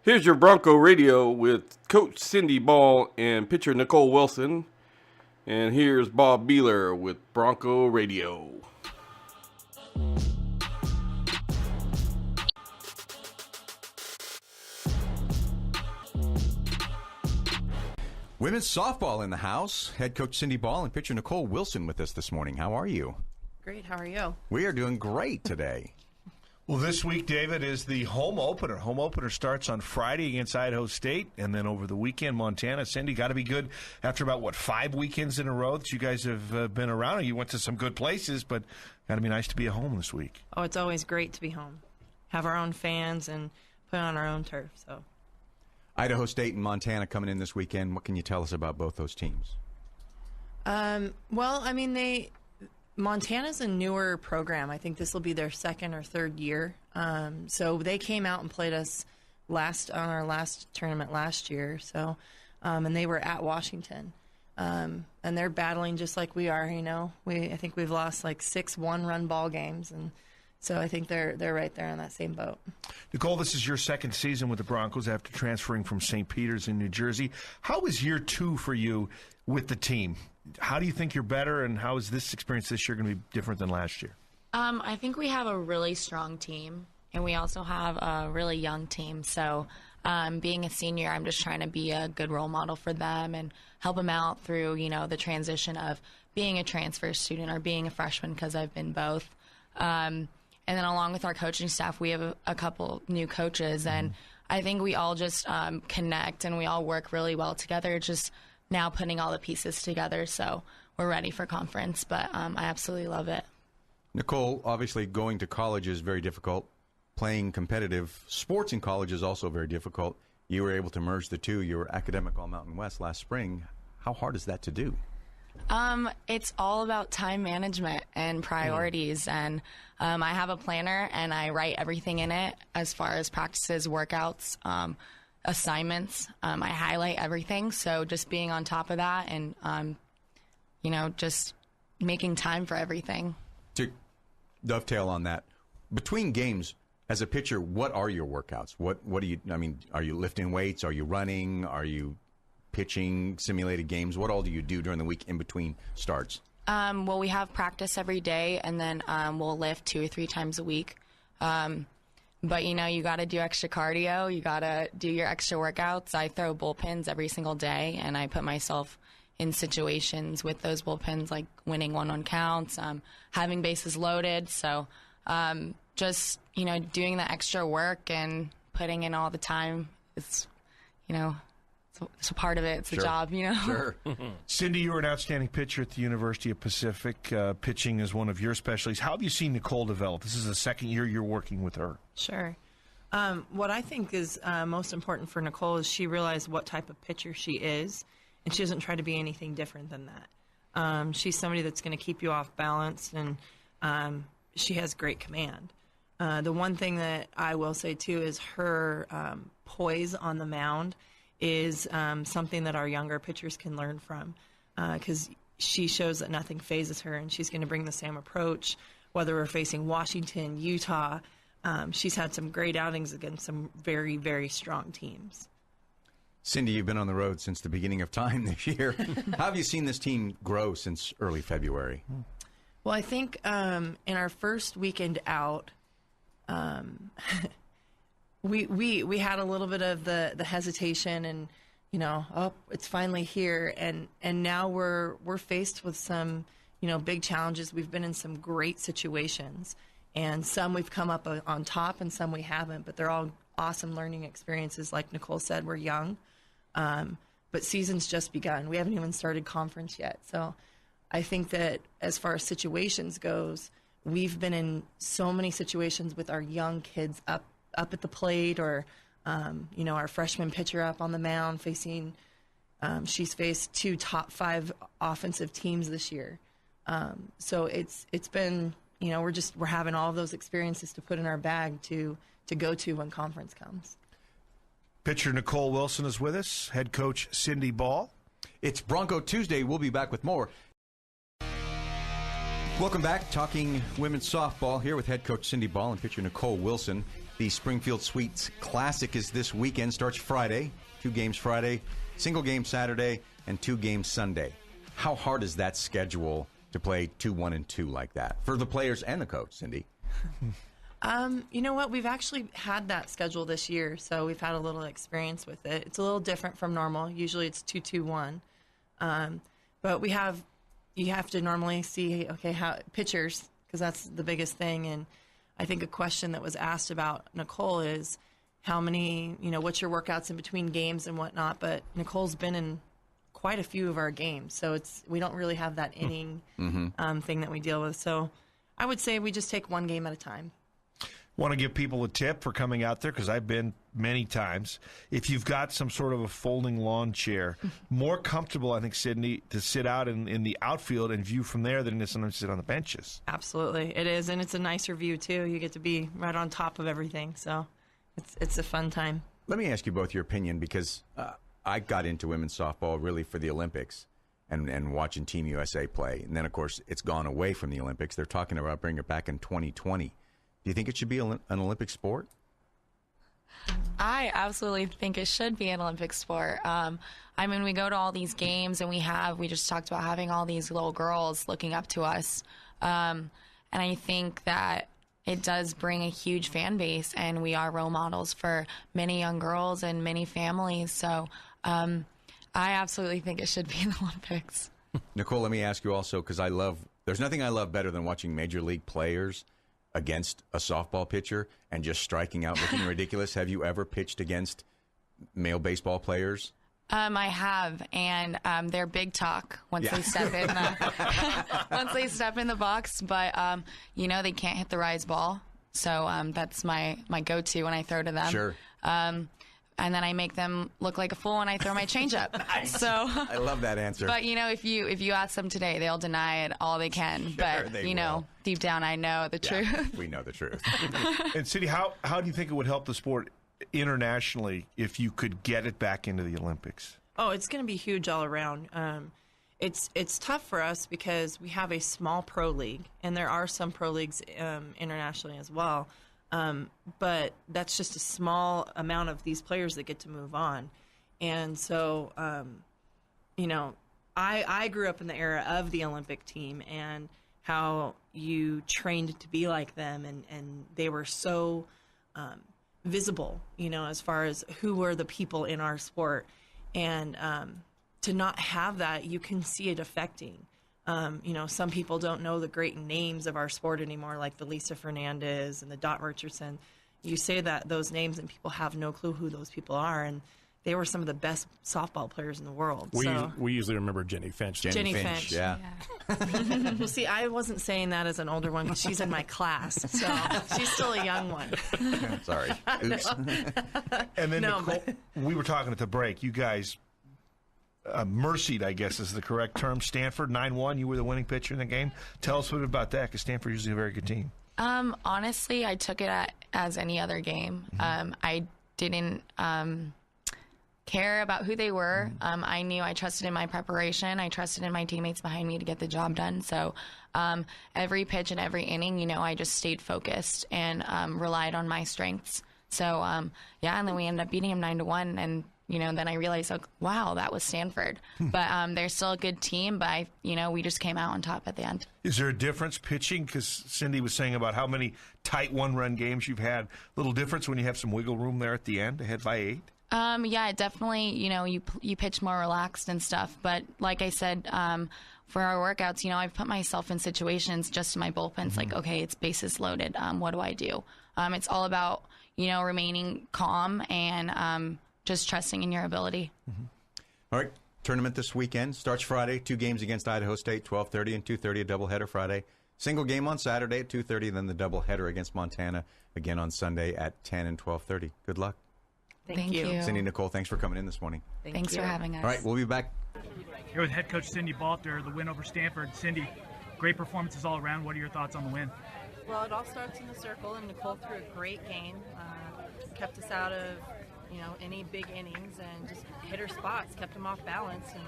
Here's your Bronco Radio with Coach Cindy Ball and pitcher Nicole Wilson. And here's Bob Beeler with Bronco Radio. Women's softball in the house. Head coach Cindy Ball and pitcher Nicole Wilson with us this morning. How are you? Great. How are you? We are doing great today. Well, this week, David, is the home opener. Home opener starts on Friday against Idaho State, and then over the weekend, Montana. Cindy, got to be good after about, 5 weekends in a row that you guys have been around. You went to some good places, but got to be nice to be at home this week. Oh, it's always great to be home. Have our own fans and play on our own turf. So, Idaho State and Montana coming in this weekend. What can you tell us about both those teams? Montana's a newer program. I think this will be their second or third year. So they came out and played us on our last tournament last year. So, and they were at Washington, and they're battling just like we are. I think we've lost like 6 one-run ball games, and so I think they're right there on that same boat. Nicole, this is your second season with the Broncos after transferring from St. Peter's in New Jersey. How was year 2 for you with the team? How do you think you're better, and how is this experience this year going to be different than last year? I think we have a really strong team, and we also have a really young team. So being a senior, I'm just trying to be a good role model for them and help them out through, the transition of being a transfer student or being a freshman, because I've been both. And then along with our coaching staff, we have a couple new coaches, and I think we all just connect and we all work really well together. Just now putting all the pieces together, so we're ready for conference, but I absolutely love it. Nicole, obviously going to college is very difficult. Playing competitive sports in college is also very difficult. You were able to merge the two. You were academic All-Mountain West last spring. How hard is that to do? It's all about time management and priorities, and I have a planner, and I write everything in it as far as practices, workouts, assignments. I highlight everything, so just being on top of that and, just making time for everything. To dovetail on that, between games, as a pitcher, what are your workouts? What do you, are you lifting weights? Are you running? Are you pitching simulated games? What all do you do during the week in between starts? Well, we have practice every day, and then we'll lift 2 or 3 times a week. But, you got to do extra cardio. You got to do your extra workouts. I throw bullpens every single day, and I put myself in situations with those bullpens, like winning 1-on counts, having bases loaded. So just, doing the extra work and putting in all the time is, it's a part of it. It's a job, Sure. Cindy, you were an outstanding pitcher at the University of Pacific. Pitching is one of your specialties. How have you seen Nicole develop? This is the second year you're working with her. Sure. What I think is most important for Nicole is she realized what type of pitcher she is, and she doesn't try to be anything different than that. She's somebody that's going to keep you off balance, and she has great command. The one thing that I will say, too, is her poise on the mound is something that our younger pitchers can learn from, because she shows that nothing phases her, and she's going to bring the same approach, whether we're facing Washington, Utah. She's had some great outings against some very, very strong teams. Cindy, you've been on the road since the beginning of time this year. How have you seen this team grow since early February? Well, I think in our first weekend out, we had a little bit of the hesitation, and it's finally here, and now we're faced with some big challenges. We've been in some great situations, and some we've come up on top, and some we haven't. But they're all awesome learning experiences. Like Nicole said, we're young, but season's just begun. We haven't even started conference yet, so I think that as far as situations goes, we've been in so many situations with our young kids up at the plate, or our freshman pitcher up on the mound facing. She's faced 2 top 5 offensive teams this year, so it's been we're having all of those experiences to put in our bag to go to when conference comes. Pitcher Nicole Wilson is with us. Head coach Cindy Ball. It's Bronco Tuesday. We'll be back with more. Welcome back. Talking women's softball here with head coach Cindy Ball and pitcher Nicole Wilson. The Springfield Suites Classic is this weekend. Starts Friday. 2 games Friday, single game Saturday, and 2 games Sunday. How hard is that schedule to play 2, 1, and 2 like that for the players and the coach, Cindy? You know what? We've actually had that schedule this year, so we've had a little experience with it. It's a little different from normal. Usually it's 2, 2, 1. But you have to normally see, how pitchers, because that's the biggest thing. And I think a question that was asked about Nicole is how many, what's your workouts in between games and whatnot. But Nicole's been in quite a few of our games, so we don't really have that inning thing that we deal with. So I would say we just take one game at a time. Want to give people a tip for coming out there, because I've been many times. If you've got some sort of a folding lawn chair, more comfortable, I think, Sydney, to sit out in the outfield and view from there than to sometimes sit on the benches. Absolutely, it is, and it's a nicer view too. You get to be right on top of everything, so it's a fun time. Let me ask you both your opinion, because I got into women's softball really for the Olympics and watching Team USA play. And then, of course, it's gone away from the Olympics. They're talking about bringing it back in 2020. Do you think it should be an Olympic sport? I absolutely think it should be an Olympic sport. We go to all these games, and we just talked about having all these little girls looking up to us. And I think that it does bring a huge fan base, and we are role models for many young girls and many families. So I absolutely think it should be in the Olympics. Nicole, let me ask you also, because there's nothing I love better than watching major league players against a softball pitcher and just striking out looking ridiculous. Have you ever pitched against male baseball players? I have, and they're big talk once they step in the box. But they can't hit the rise ball, so that's my go-to when I throw to them. Sure. And then I make them look like a fool when I throw my changeup. Nice. So I love that answer. But if you ask them today, they'll deny it all they can. Sure, but they will. Deep down, I know the truth. We know the truth. And Cindy, how do you think it would help the sport internationally if you could get it back into the Olympics? Oh, it's going to be huge all around. It's tough for us because we have a small pro league, and there are some pro leagues internationally as well. But that's just a small amount of these players that get to move on. And so, I grew up in the era of the Olympic team and how you trained to be like them, and they were so visible, as far as who were the people in our sport. And to not have that, you can see it affecting. Some people don't know the great names of our sport anymore, like the Lisa Fernandez and the Dot Richardson. You say those names, and people have no clue who those people are, and they were some of the best softball players in the world. We usually remember Jenny Finch. Jenny Finch. Yeah. Well, see, I wasn't saying that as an older one because she's in my class, so she's still a young one. Sorry. Oops. And then, Nicole, we were talking at the break. You guys mercied, I guess is the correct term, Stanford 9-1. You were the winning pitcher in the game. Tell us a bit about that, because Stanford is usually a very good team. Honestly, I took it as any other game. I didn't care about who they were. I knew I trusted in my preparation. I trusted in my teammates behind me to get the job done. So every pitch and every inning, I just stayed focused and relied on my strengths. So, and then we ended up beating them 9-1. And, then I realized, wow, that was Stanford. But they're still a good team, but, we just came out on top at the end. Is there a difference pitching? Because Cindy was saying about how many tight one-run games you've had. Little difference when you have some wiggle room there at the end, ahead by 8? Yeah, definitely, you pitch more relaxed and stuff. But like I said, for our workouts, I've put myself in situations just in my bullpens, like, okay, it's bases loaded. What do I do? It's all about, remaining calm and just trusting in your ability. All right, tournament this weekend starts Friday. 2 games against Idaho State, 12:30 and 2:30, a doubleheader Friday. Single game on Saturday at 2:30, then the doubleheader against Montana again on Sunday at 10 and 12:30. Good luck. Thank you. Cindy, Nicole, thanks for coming in this morning. Thanks for having us. All right, we'll be back. Here with head coach Cindy Ball after the win over Stanford. Cindy, great performances all around. What are your thoughts on the win? Well, it all starts in the circle, and Nicole threw a great game. Kept us out of, any big innings, and just hit her spots, kept them off balance, and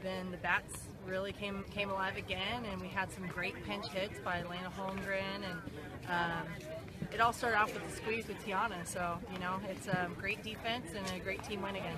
then the bats really came alive again, and we had some great pinch hits by Elena Holmgren, and it all started off with the squeeze with Tiana. So, you know, it's a great defense and a great team win again.